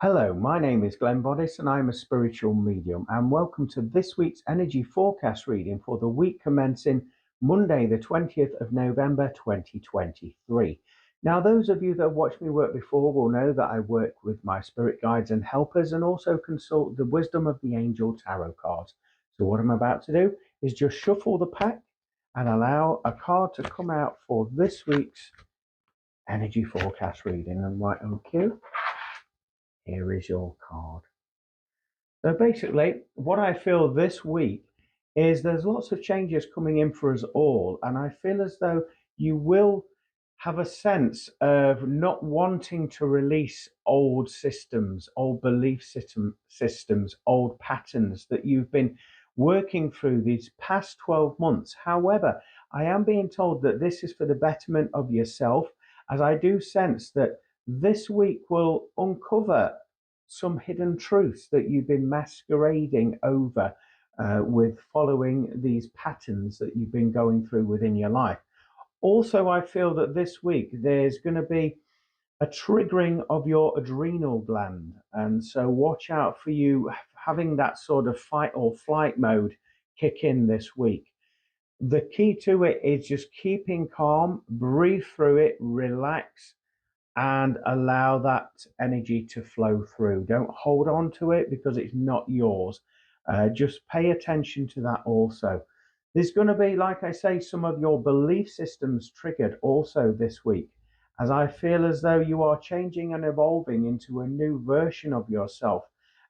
Hello, my name is Boddice and I'm a spiritual medium, and welcome to this week's energy forecast reading for the week commencing Monday the 20th of November 2023. Now, those of you that have watched me work before will know that I work with my spirit guides and helpers and also consult the wisdom of the angel tarot cards. So what I'm about to do is just shuffle the pack and allow a card to come out for this week's energy forecast reading. And right on cue, here is your card. So basically, what I feel this week is there's lots of changes coming in for us all, and I feel as though you will have a sense of not wanting to release old systems, old systems, old patterns that you've been working through these past 12 months. However, I am being told that this is for the betterment of yourself, as I do sense that this week will uncover some hidden truths that you've been masquerading over with following these patterns that you've been going through within your life. Also, I feel that this week there's going to be a triggering of your adrenal gland. And so watch out for you having that sort of fight or flight mode kick in this week. The key to it is just keeping calm, breathe through it, relax, and allow that energy to flow through. Don't hold on to it because it's not yours. Just pay attention to that also. There's going to be, like I say, some of your belief systems triggered also this week, as I feel as though you are changing and evolving into a new version of yourself.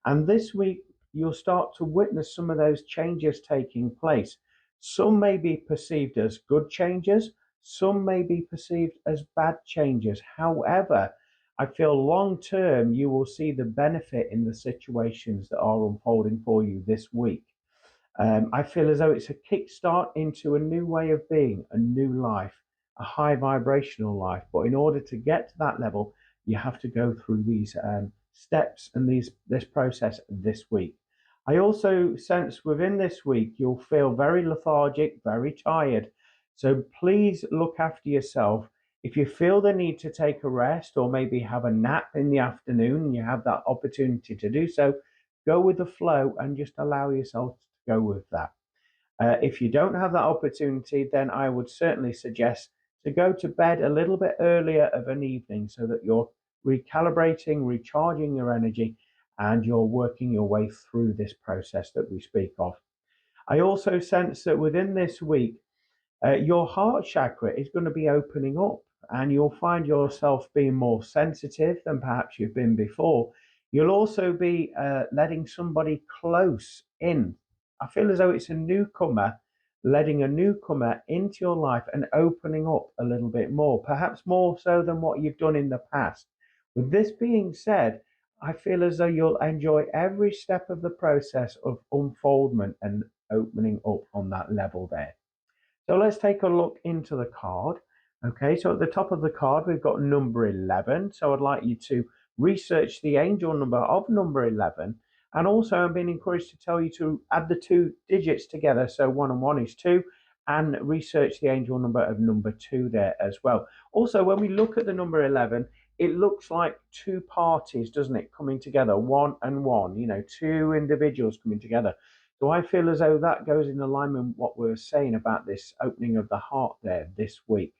And this week, you'll start to witness some of those changes taking place. Some may be perceived as good changes, some may be perceived as bad changes. However, I feel long term you will see the benefit in the situations that are unfolding for you this week. I feel as though it's a kickstart into a new way of being, a new life, a high vibrational life. But in order to get to that level, you have to go through these steps and this process this week. I also sense within this week you'll feel very lethargic, very tired. So please look after yourself. If you feel the need to take a rest or maybe have a nap in the afternoon and you have that opportunity to do so, go with the flow and just allow yourself to go with that. If you don't have that opportunity, then I would certainly suggest to go to bed a little bit earlier of an evening so that you're recalibrating, recharging your energy, and you're working your way through this process that we speak of. I also sense that within this week, your heart chakra is going to be opening up, and you'll find yourself being more sensitive than perhaps you've been before. You'll also be letting somebody close in. I feel as though it's a newcomer, letting a newcomer into your life and opening up a little bit more, perhaps more so than what you've done in the past. With this being said, I feel as though you'll enjoy every step of the process of unfoldment and opening up on that level there. So let's take a look into the card. Okay, so at the top of the card, we've got number 11. So I'd like you to research the angel number of number 11. And also I'm being encouraged to tell you to add the two digits together. So 1 and 1 is 2, and research the angel number of number 2 there as well. Also, when we look at the number 11, it looks like two parties, doesn't it, coming together, 1 and 1, two individuals coming together. So I feel as though that goes in alignment with what we were saying about this opening of the heart there this week.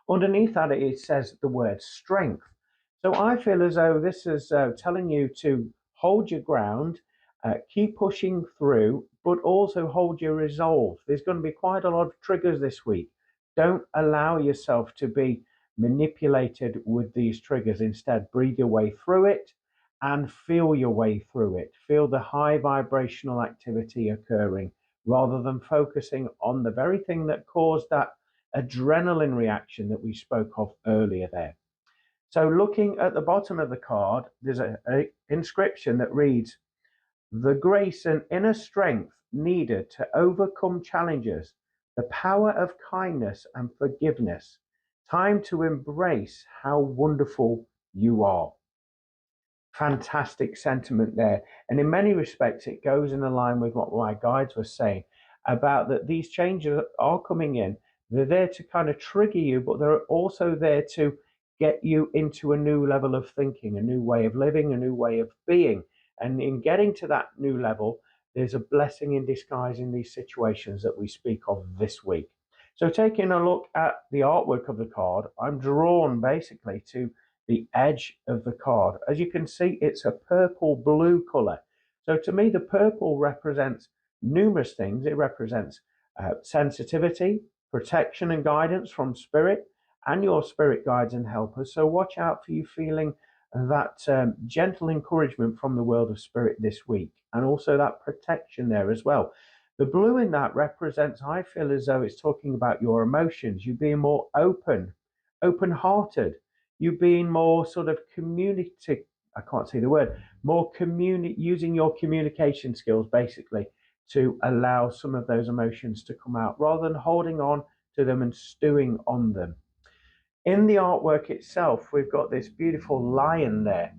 Underneath that, it says the word strength. So I feel as though this is telling you to hold your ground, keep pushing through, but also hold your resolve. There's going to be quite a lot of triggers this week. Don't allow yourself to be manipulated with these triggers. Instead, breathe your way through it and feel your way through it. Feel the high vibrational activity occurring rather than focusing on the very thing that caused that adrenaline reaction that we spoke of earlier there. So looking at the bottom of the card, there's an inscription that reads, "The grace and inner strength needed to overcome challenges, the power of kindness and forgiveness, time to embrace how wonderful you are." Fantastic sentiment there. And in many respects, it goes in line with what my guides were saying about that these changes are coming in. They're there to kind of trigger you, but they're also there to get you into a new level of thinking, a new way of living, a new way of being. And in getting to that new level, there's a blessing in disguise in these situations that we speak of this week. So taking a look at the artwork of the card, I'm drawn basically to the edge of the card. As you can see, it's a purple blue color. So to me, the purple represents numerous things. It represents sensitivity, protection and guidance from spirit and your spirit guides and helpers. So watch out for you feeling that gentle encouragement from the world of spirit this week, and also that protection there as well. The blue in that represents, I feel as though it's talking about your emotions, you being more open-hearted, you being more sort of I can't say the word, more using your communication skills basically to allow some of those emotions to come out rather than holding on to them and stewing on them. In the artwork itself, we've got this beautiful lion there.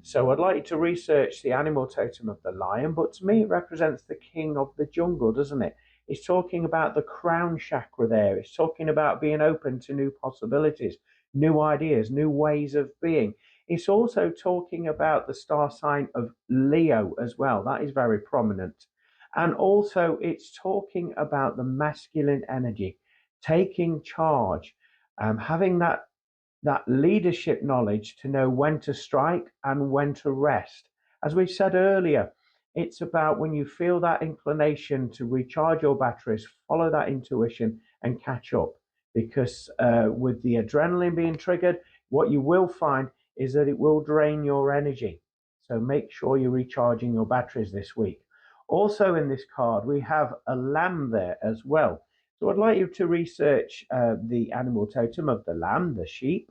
So I'd like you to research the animal totem of the lion, but to me it represents the king of the jungle, doesn't it? It's talking about the crown chakra there. It's talking about being open to new possibilities, new ideas, new ways of being. It's also talking about the star sign of Leo as well. That is very prominent. And also it's talking about the masculine energy, taking charge, having that leadership knowledge to know when to strike and when to rest. As we said earlier, it's about when you feel that inclination to recharge your batteries, follow that intuition and catch up. Because with the adrenaline being triggered, what you will find is that it will drain your energy. So make sure you're recharging your batteries this week. Also in this card, we have a lamb there as well. So I'd like you to research the animal totem of the lamb, the sheep,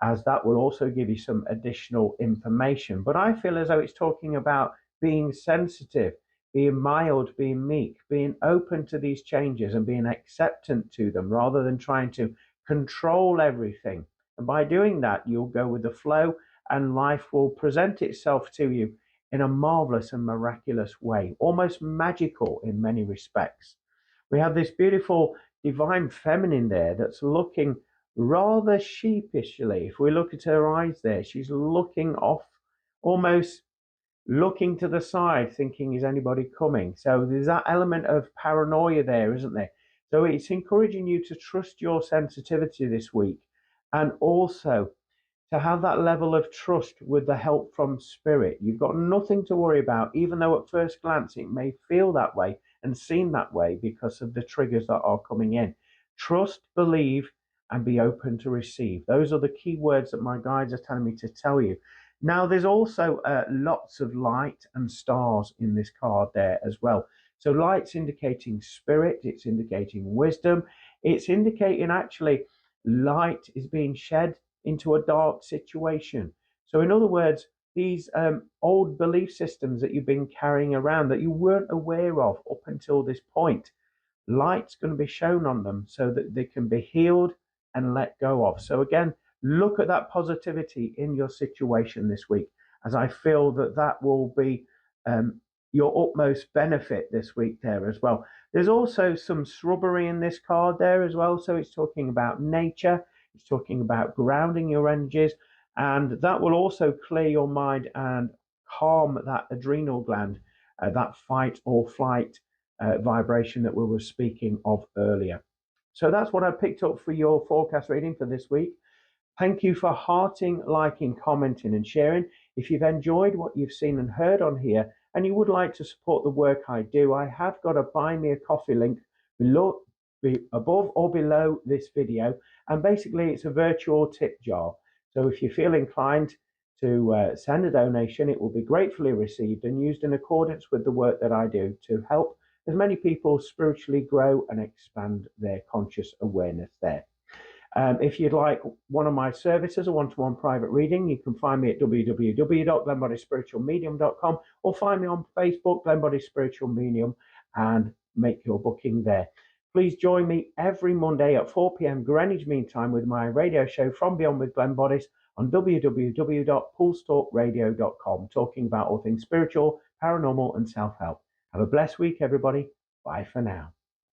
as that will also give you some additional information. But I feel as though it's talking about being sensitive, being mild, being meek, being open to these changes and being acceptant to them rather than trying to control everything. And by doing that, you'll go with the flow and life will present itself to you in a marvelous and miraculous way, almost magical in many respects. We have this beautiful divine feminine there that's looking rather sheepishly. If we look at her eyes there, she's looking off, almost looking to the side, thinking, is anybody coming? So there's that element of paranoia there, isn't there? So it's encouraging you to trust your sensitivity this week and also to have that level of trust with the help from spirit. You've got nothing to worry about, even though at first glance it may feel that way and seem that way because of the triggers that are coming in. Trust, believe, and be open to receive. Those are the key words that my guides are telling me to tell you. Now, there's also lots of light and stars in this card there as well. So light's indicating spirit, it's indicating wisdom, it's indicating actually light is being shed into a dark situation. So in other words, these old belief systems that you've been carrying around that you weren't aware of up until this point, light's going to be shown on them so that they can be healed and let go of. So again, look at that positivity in your situation this week, as I feel that that will be your utmost benefit this week there as well. There's also some shrubbery in this card there as well. So it's talking about nature. It's talking about grounding your energies, and that will also clear your mind and calm that adrenal gland, that fight or flight vibration that we were speaking of earlier. So that's what I picked up for your forecast reading for this week. Thank you for hearting, liking, commenting and sharing. If you've enjoyed what you've seen and heard on here and you would like to support the work I do, I have got a buy me a coffee link below, above or below this video, and basically it's a virtual tip jar. So if you feel inclined to send a donation, it will be gratefully received and used in accordance with the work that I do to help as many people spiritually grow and expand their conscious awareness there. If you'd like one of my services, a one-to-one private reading, you can find me at www.glenboddicespiritualmedium.com or find me on Facebook, Glen Boddice Spiritual Medium, and make your booking there. Please join me every Monday at 4 p.m. Greenwich Mean Time with my radio show From Beyond with Glen Boddice on www.pulsetalkradio.com, talking about all things spiritual, paranormal, and self-help. Have a blessed week, everybody. Bye for now.